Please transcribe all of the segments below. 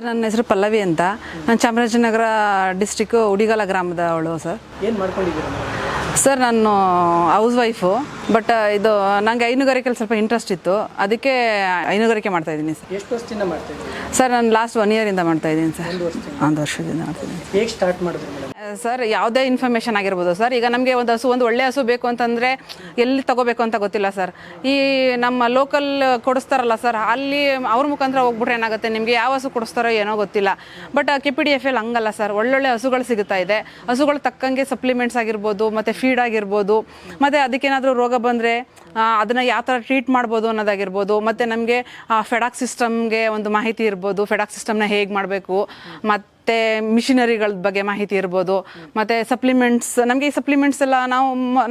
ನನ್ನ ಹೆಸರು ಪಲ್ಲವಿ ಅಂತ. ನಾನು ಚಾಮರಾಜನಗರ ಡಿಸ್ಟಿಕ್ಕು ಉಡಿಗಾಲ ಗ್ರಾಮದವಳು ಸರ್. ಏನು ಮಾಡ್ಕೊಂಡಿದ್ದೀರಾ ಸರ್? ನಾನು ಹೌಸ್ ವೈಫು, ಬಟ್ ಇದು ನನಗೆ ಹೈನುಗಾರಿಕೆಯಲ್ಲಿ ಸ್ವಲ್ಪ ಇಂಟ್ರೆಸ್ಟ್ ಇತ್ತು, ಅದಕ್ಕೆ ಹೈನುಗಾರಿಕೆ ಮಾಡ್ತಾಯಿದ್ದೀನಿ ಸರ್. ಎಷ್ಟು ವರ್ಷದಿಂದ ಮಾಡ್ತಾಯಿದ್ದೀನಿ ಸರ್? ನಾನು ಲಾಸ್ಟ್ 1 ಇಯರಿಂದ ಮಾಡ್ತಾಯಿದ್ದೀನಿ ಸರ್. 1 ವರ್ಷದಿಂದ ಮಾಡ್ತಾಯಿದ್ದೀನಿ. ಹೇಗೆ ಸ್ಟಾರ್ಟ್ ಮಾಡಿದ್ರಿ ಮೇಡಮ್? ಸರ್, ಯಾವುದೇ ಇನ್ಫಾರ್ಮೇಷನ್ ಆಗಿರ್ಬೋದು ಸರ್. ಈಗ ನಮಗೆ ಒಂದು ಒಳ್ಳೆ ಹಸು ಬೇಕು ಅಂತಂದರೆ ಎಲ್ಲಿ ತೊಗೋಬೇಕು ಅಂತ ಗೊತ್ತಿಲ್ಲ ಸರ್. ಈ ನಮ್ಮ ಲೋಕಲ್ ಕೊಡಿಸ್ತಾರಲ್ಲ ಸರ್, ಅಲ್ಲಿ ಅವ್ರ ಮುಖಾಂತರ ಹೋಗ್ಬಿಟ್ರೆ ಏನಾಗುತ್ತೆ, ನಿಮಗೆ ಯಾವ ಹಸು ಕೊಡಿಸ್ತಾರೋ ಏನೋ ಗೊತ್ತಿಲ್ಲ. ಬಟ್ KPDFL ಹಂಗಲ್ಲ ಸರ್, ಒಳ್ಳೊಳ್ಳೆ ಹಸುಗಳು ಸಿಗುತ್ತಾ ಇದೆ. ಹಸುಗಳು ತಕ್ಕಂಗೆ ಸಪ್ಲಿಮೆಂಟ್ಸ್ ಆಗಿರ್ಬೋದು, ಮತ್ತು ಫೀಡ್ ಆಗಿರ್ಬೋದು, ಮತ್ತು ಅದಕ್ಕೇನಾದರೂ ರೋಗ ಬಂದರೆ ಅದನ್ನು ಯಾವ ಥರ ಟ್ರೀಟ್ ಮಾಡ್ಬೋದು ಅನ್ನೋದಾಗಿರ್ಬೋದು, ಮತ್ತು ನಮಗೆ ಫೆಡಾಕ್ ಸಿಸ್ಟಮ್ಗೆ ಒಂದು ಮಾಹಿತಿ ಇರ್ಬೋದು, ಫೆಡಾಕ್ ಸಿಸ್ಟಮ್ನ ಹೇಗೆ ಮಾಡಬೇಕು, ಮತ್ತು ಮಿಷಿನರಿಗಳ ಬಗ್ಗೆ ಮಾಹಿತಿ ಇರ್ಬೋದು, ಮತ್ತು ಸಪ್ಲಿಮೆಂಟ್ಸ್. ನಮಗೆ ಈ ಸಪ್ಲಿಮೆಂಟ್ಸ್ ಎಲ್ಲ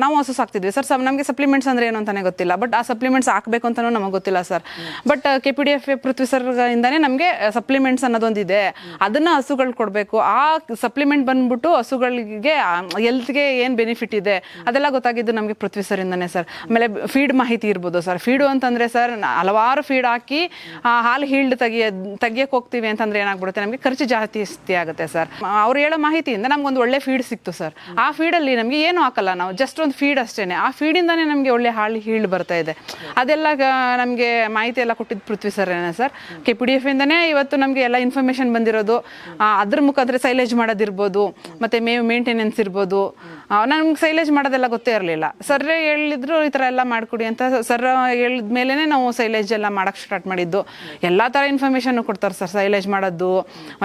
ನಾವು ಹಸು ಸಾಕ್ತಿದ್ವಿ ಸರ್. ನಮಗೆ ಸಪ್ಲಿಮೆಂಟ್ಸ್ ಅಂದರೆ ಏನು ಅಂತಲೇ ಗೊತ್ತಿಲ್ಲ, ಬಟ್ ಆ ಸಪ್ಲಿಮೆಂಟ್ಸ್ ಹಾಕಬೇಕು ಅಂತಲೂ ನಮಗೆ ಗೊತ್ತಿಲ್ಲ ಸರ್. ಬಟ್ KPDF ಪೃಥ್ವಿ ಸರ್ಗಿಂದನೇ ನಮಗೆ ಸಪ್ಲಿಮೆಂಟ್ಸ್ ಅನ್ನೋದೊಂದಿದೆ, ಅದನ್ನು ಹಸುಗಳು ಕೊಡಬೇಕು. ಆ ಸಪ್ಲಿಮೆಂಟ್ ಬಂದ್ಬಿಟ್ಟು ಹಸುಗಳಿಗೆ ಹೆಲ್ತ್ಗೆ ಏನು ಬೆನಿಫಿಟ್ ಇದೆ ಅದೆಲ್ಲ ಗೊತ್ತಾಗಿದ್ದು ನಮಗೆ ಪೃಥ್ವಿ ಸರಿಂದನೇ ಸರ್. ಆಮೇಲೆ ಫೀಡ್ ಮಾಹಿತಿ ಇರ್ಬೋದು ಸರ್. ಫೀಡು ಅಂತಂದರೆ ಸರ್, ಹಲವಾರು ಫೀಡ್ ಹಾಕಿ ಹಾಲು ಹೀಲ್ಡ್ ತೆಗಿಯಕ್ಕೆ ಹೋಗ್ತೀವಿ ಅಂತಂದರೆ ಏನಾಗ್ಬಿಡುತ್ತೆ, ನಮಗೆ ಖರ್ಚು ಜಾಸ್ತಿ ಆಗುತ್ತೆ ಸರ್. ಅವ್ರು ಹೇಳೋ ಮಾಹಿತಿಯಿಂದ ನಮ್ಗೊಂದು ಒಳ್ಳೆ ಫೀಡ್ ಸಿಕ್ತು ಸರ್. ಆ ಫೀಡಲ್ಲಿ ನಮಗೆ ಏನು ಹಾಕಲ್ಲ, ನಾವು ಜಸ್ಟ್ ಒಂದು ಫೀಡ್ ಅಷ್ಟೇ. ಆ ಫೀಡಿಂದಾನೇ ನಮಗೆ ಒಳ್ಳೆ ಹಾಲು ಹೀಲ್ಡ್ ಬರ್ತಾ ಇದೆ. ಅದೆಲ್ಲ ನಮಗೆ ಮಾಹಿತಿ ಎಲ್ಲ ಕೊಟ್ಟಿದ್ದು ಪೃಥ್ವಿ ಸರೇನೆ ಸರ್. KPDF ಇಂದನೇ ಇವತ್ತು ನಮಗೆ ಎಲ್ಲ ಇನ್ಫಾರ್ಮೇಷನ್ ಬಂದಿರೋದು. ಅದ್ರ ಮುಖಾಂತರ ಸೈಲೇಜ್ ಮಾಡೋದಿರ್ಬೋದು, ಮತ್ತು ಮೇಂಟೆನೆನ್ಸ್ ಇರ್ಬೋದು. ನಮ್ಗೆ ಸೈಲೇಜ್ ಮಾಡೋದೆಲ್ಲ ಗೊತ್ತೇ ಇರಲಿಲ್ಲ. ಸರ್ ಹೇಳಿದ್ರು ಈ ಥರ ಎಲ್ಲ ಮಾಡಿಕೊಡಿ ಅಂತ. ಸರ್ ಹೇಳಿದ ಮೇಲೇ ನಾವು ಸೈಲೇಜ್ ಎಲ್ಲ ಮಾಡೋಕ್ಕೆ ಸ್ಟಾರ್ಟ್ ಮಾಡಿದ್ದು. ಎಲ್ಲ ಥರ ಇನ್ಫಾರ್ಮೇಷನ್ನು ಕೊಡ್ತಾರೆ ಸರ್. ಸೈಲೇಜ್ ಮಾಡೋದು,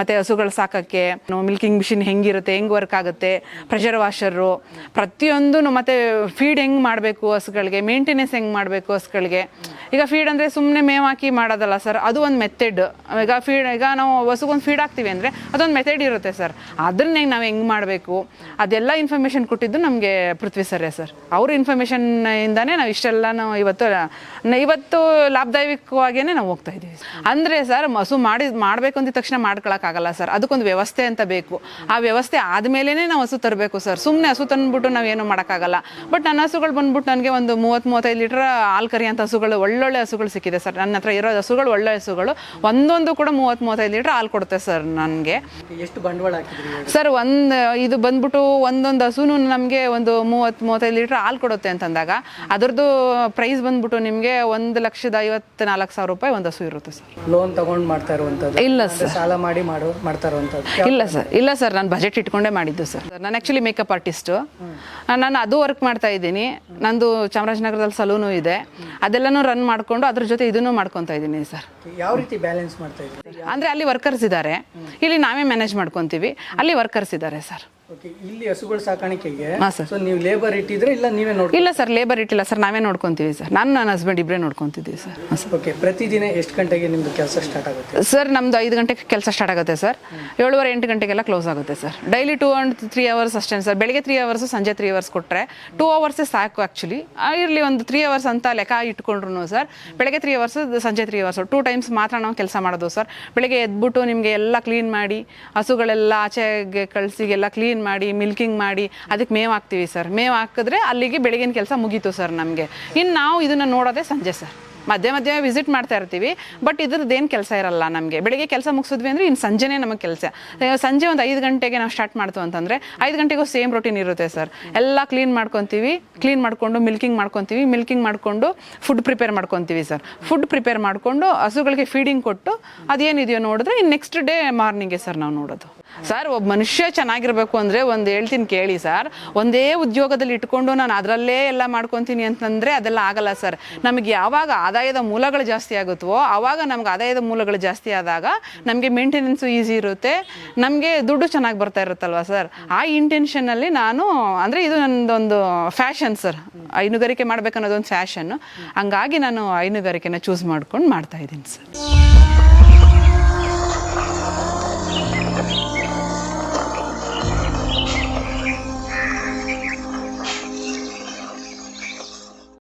ಮತ್ತು ಹಸುಗಳು ಸಾಕೋಕ್ಕೆ ಮಿಲ್ಕಿಂಗ್ ಮಿಷಿನ್ ಹೆಂಗಿರುತ್ತೆ, ಹೆಂಗೆ ವರ್ಕ್ ಆಗುತ್ತೆ, ಪ್ರೆಷರ್ ವಾಷರು, ಪ್ರತಿಯೊಂದು, ಮತ್ತು ಫೀಡ್ ಹೆಂಗೆ ಮಾಡಬೇಕು ಹಸುಗಳಿಗೆ, ಮೇಂಟೆನೆನ್ಸ್ ಹೆಂಗೆ ಮಾಡಬೇಕು ಹಸುಗಳಿಗೆ. ಈಗ ಫೀಡ್ ಅಂದರೆ ಸುಮ್ಮನೆ ಮೇವು ಹಾಕಿ ಮಾಡೋದಲ್ಲ ಸರ್, ಅದು ಒಂದು ಮೆಥಡ್. ಈಗ ನಾವು ಹಸುಗೊಂದು ಫೀಡ್ ಹಾಕ್ತೀವಿ ಅಂದರೆ ಅದೊಂದು ಮೆಥಡ್ ಇರುತ್ತೆ ಸರ್. ಅದನ್ನ ನಾವು ಹೆಂಗೆ ಮಾಡಬೇಕು ಅದೆಲ್ಲ ಇನ್ಫಾರ್ಮೇಷನ್ ಕೊಟ್ಟಿದ್ದು ನಮಗೆ ಪೃಥ್ವಿ ಸರೇ ಸರ್. ಅವ್ರ ಇನ್ಫಾರ್ಮೇಷನ್ ಇಂದಾನೇ ನಾವು ಇಷ್ಟೆಲ್ಲ ನಾವು ಇವತ್ತು ಲಾಭದಾಯಕವಾಗಿಯೇ ನಾವು ಹೋಗ್ತಾ ಇದ್ದೀವಿ. ಅಂದರೆ ಸರ್, ಹಸು ಮಾಡಬೇಕು ಅಂದ ತಕ್ಷಣ ಮಾಡ್ಕೊಳಕ್ಕಾಗಲ್ಲ ಸರ್. ಅದಕ್ಕೊಂದು ವ್ಯವಸ್ಥೆ ಅಂತ ಬೇಕು. ಆ ವ್ಯವಸ್ಥೆ ಆದಮೇಲೆ ನಾವು ಹಸು ತರಬೇಕು ಸರ್. ಸುಮ್ಮನೆ ಹಸು ತಂದ್ಬಿಟ್ಟು ನಾವೇನು ಮಾಡೋಕ್ಕಾಗಲ್ಲ. ಬಟ್ ನನ್ನ ಹಸುಗಳು ಬಂದ್ಬಿಟ್ಟು ನನಗೆ ಒಂದು 30-35 ಲೀಟ್ರ್ ಹಾಲು ಕರಿಯಂಥ ಹಸುಗಳು, ಒಳ್ಳೊಳ್ಳೆ ಹಸುಗಳು ಸಿಕ್ಕಿದೆ ಸರ್. ನನ್ನ ಹತ್ರ ಇರೋ ಹಸುಗಳು ಒಳ್ಳೆ ಹಸುಗಳು. ಒಂದೊಂದು ಕೂಡ 30-35 ಲೀಟ್ರ್ ಹಾಲು ಕೊಡುತ್ತೆ ಸರ್ ನನಗೆ. ಎಷ್ಟು ಬಂಡವಾಳ ಹಾಕಿದ್ರಿ ಸರ್? ಇದು ಬಂದ್ಬಿಟ್ಟು ಒಂದೊಂದು ಹಸುನು ನಮಗೆ ಒಂದು 30-35 ಲೀಟ್ರ್ ಹಾಲು ಕೊಡುತ್ತೆ ಅಂತಂದಾಗ ಅದರದ್ದು ಪ್ರೈಸ್ ಬಂದ್ಬಿಟ್ಟು ನಿಮಗೆ 1,54,000 ರೂಪಾಯಿ ಒಂದು ಹಸು ಇರುತ್ತೆ ಸರ್. ಲೋನ್ ತಗೊಂಡು ಮಾಡ್ತಾ ಇರುವಂಥದ್ದು? ಇಲ್ಲ ಸರ್. ಸಾಲ ಮಾಡಿ ಮಾಡ್ತಾ ಇರುವಂಥದ್ದು? ಇಲ್ಲ ಸರ್, ನಾನು ಬಜೆಟ್ ಇಟ್ಕೊಂಡೇ ಮಾಡಿದ್ದು ಸರ್. ನಾನು ಆ್ಯಕ್ಚುಲಿ ಮೇಕಪ್ ಆರ್ಟಿಸ್ಟು. ನಾನು ಅದು ವರ್ಕ್ ಮಾಡ್ತಾ ಇದ್ದೀನಿ. ನಂದು ಚಾಮರಾಜನಗರದಲ್ಲಿ ಸಲೂನು ಇದೆ. ಅದೆಲ್ಲನೂ ರನ್ ಮಾಡಿಕೊಂಡು ಅದ್ರ ಜೊತೆ ಇದನ್ನು ಮಾಡ್ಕೊತಾ ಇದ್ದೀನಿ ಸರ್. ಯಾವ ರೀತಿ ಬ್ಯಾಲೆನ್ಸ್ ಮಾಡ್ತಾ ಇದ್ದೀರಿ? ಅಂದರೆ ಅಲ್ಲಿ ವರ್ಕರ್ಸ್ ಇದ್ದಾರೆ, ಇಲ್ಲಿ ನಾವೇ ಮ್ಯಾನೇಜ್ ಮಾಡ್ಕೊತೀವಿ. ಅಲ್ಲಿ ವರ್ಕರ್ಸ್ ಇದ್ದಾರೆ ಸರ್. ಇಲ್ಲಿ ಹಸುಗಳ ಸಾಕಾಣಿಕೆಗೆ ಸರ್ ನೀವು ಲೇಬರ್ ಇಟ್ಟಿದ್ರೆ ಇಲ್ಲ ನೀವೇ ನೋಡಿ? ಇಲ್ಲ ಸರ್, ಲೇಬರ್ ಇಟ್ಟಿಲ್ಲ ಸರ್, ನಾವೇ ನೋಡ್ಕೊತೀವಿ ಸರ್. ನನ್ನ ಹಸ್ಬೆಂಡ್ ಇಬ್ಬರೇ ನೋಡ್ಕೊತಿದ್ದೀವಿ ಸರ್. ಓಕೆ. ಪ್ರತಿದಿನ ಎಷ್ಟು ಗಂಟೆಗೆ ನಿಮ್ಮದು ಕೆಲಸ ಸ್ಟಾರ್ಟ್ ಆಗುತ್ತೆ ಸರ್? ನಮ್ಮದು 5 ಗಂಟೆಗೆ ಕೆಲಸ ಸ್ಟಾರ್ಟ್ ಆಗುತ್ತೆ ಸರ್. 7:30-8 ಗಂಟೆಗೆಲ್ಲ ಕ್ಲೋಸ್ ಆಗುತ್ತೆ ಸರ್. ಡೈಲಿ 2 and 3 hours ಅಷ್ಟೇ ಸರ್. ಬೆಳಿಗ್ಗೆ 3 hours, ಸಂಜೆ 3 hours ಕೊಟ್ಟರೆ 2 hours ಸಾಕು ಆ್ಯಕ್ಚುಲಿ. ಇರಲಿ ಒಂದು 3 hours ಅಂತ ಲೆಕ್ಕ ಇಟ್ಕೊಂಡ್ರು ಸರ್. ಬೆಳಗ್ಗೆ 3 hours, ಸಂಜೆ 3 hours, 2 times ಮಾತ್ರ ನಾವು ಕೆಲಸ ಮಾಡೋದು ಸರ್. ಬೆಳಗ್ಗೆ ಎದ್ಬಿಟ್ಟು ನಿಮಗೆ ಎಲ್ಲ ಕ್ಲೀನ್ ಮಾಡಿ, ಹಸುಗಳೆಲ್ಲ ಆಚೆಗೆ ಕಳಿಸಿಗೆಲ್ಲ ಕ್ಲೀನ್ ಮಾಡಿ, ಮಿಲ್ಕಿಂಗ್ ಮಾಡಿ, ಅದಕ್ಕೆ ಮೇವು ಹಾಕ್ತೀವಿ ಸರ್. ಮೇವು ಹಾಕಿದ್ರೆ ಅಲ್ಲಿಗೆ ಬೆಳಗಿನ ಕೆಲಸ ಮುಗೀತು ಸರ್ ನಮಗೆ. ಇನ್ನು ನಾವು ಇದನ್ನು ನೋಡೋದೇ ಸಂಜೆ ಸರ್. ಮಧ್ಯೆ ವಿಸಿಟ್ ಮಾಡ್ತಾ ಇರ್ತೀವಿ, ಬಟ್ ಇದ್ರದ್ದೇನು ಕೆಲಸ ಇರಲ್ಲ ನಮಗೆ. ಬೆಳಿಗ್ಗೆ ಕೆಲಸ ಮುಗಿಸಿದ್ವಿ ಅಂದರೆ ಇನ್ನು ಸಂಜೆನೇ ನಮಗೆ ಕೆಲಸ. ಸಂಜೆ ಒಂದು 5 ಗಂಟೆಗೆ ನಾವು ಸ್ಟಾರ್ಟ್ ಮಾಡ್ತೀವಿ ಅಂತಂದರೆ 5 ಗಂಟೆಗೂ ಸೇಮ್ ರೊಟೀನ್ ಇರುತ್ತೆ ಸರ್. ಎಲ್ಲ ಕ್ಲೀನ್ ಮಾಡ್ಕೊತೀವಿ, ಕ್ಲೀನ್ ಮಾಡಿಕೊಂಡು ಮಿಲ್ಕಿಂಗ್ ಮಾಡ್ಕೊತೀವಿ, ಮಿಲ್ಕಿಂಗ್ ಮಾಡಿಕೊಂಡು ಫುಡ್ ಪ್ರಿಪೇರ್ ಮಾಡ್ಕೊತೀವಿ ಸರ್. ಫುಡ್ ಪ್ರಿಪೇರ್ ಮಾಡಿಕೊಂಡು ಹಸುಗಳಿಗೆ ಫೀಡಿಂಗ್ ಕೊಟ್ಟು ಅದೇನಿದೆಯೋ ನೋಡಿದ್ರೆ ಇನ್ನು ನೆಕ್ಸ್ಟ್ ಡೇ ಮಾರ್ನಿಂಗ್ಗೆ ಸರ್ ನಾವು ನೋಡೋದು ಸರ್. ಒಬ್ಬ ಮನುಷ್ಯ ಚೆನ್ನಾಗಿರಬೇಕು ಅಂದರೆ ಒಂದು ಹೇಳ್ತೀನಿ ಕೇಳಿ ಸರ್, ಒಂದೇ ಉದ್ಯೋಗದಲ್ಲಿ ಇಟ್ಕೊಂಡು ನಾನು ಅದರಲ್ಲೇ ಎಲ್ಲ ಮಾಡ್ಕೊತೀನಿ ಅಂತಂದರೆ ಅದೆಲ್ಲ ಆಗಲ್ಲ ಸರ್. ನಮಗೆ ಯಾವಾಗ ಆದಾಯದ ಮೂಲಗಳು ಜಾಸ್ತಿ ಆಗುತ್ತವೋ ಆವಾಗ ನಮ್ಗೆ ಆದಾಯದ ಮೂಲಗಳು ಜಾಸ್ತಿ ಆದಾಗ ನಮಗೆ ಮೇಂಟೆನೆನ್ಸು ಈಸಿ ಇರುತ್ತೆ, ನಮಗೆ ದುಡ್ಡು ಚೆನ್ನಾಗಿ ಬರ್ತಾ ಇರುತ್ತಲ್ವ ಸರ್. ಆ ಇಂಟೆನ್ಷನಲ್ಲಿ ನಾನು, ಅಂದರೆ ಇದು ನನ್ನದೊಂದು ಫ್ಯಾಷನ್ ಸರ್. ಹೈನುಗಾರಿಕೆ ಮಾಡ್ಬೇಕನ್ನೋದೊಂದು ಫ್ಯಾಷನ್ನು. ಹಂಗಾಗಿ ನಾನು ಹೈನುಗಾರಿಕೆನ ಚೂಸ್ ಮಾಡ್ಕೊಂಡು ಮಾಡ್ತಾಯಿದ್ದೀನಿ ಸರ್.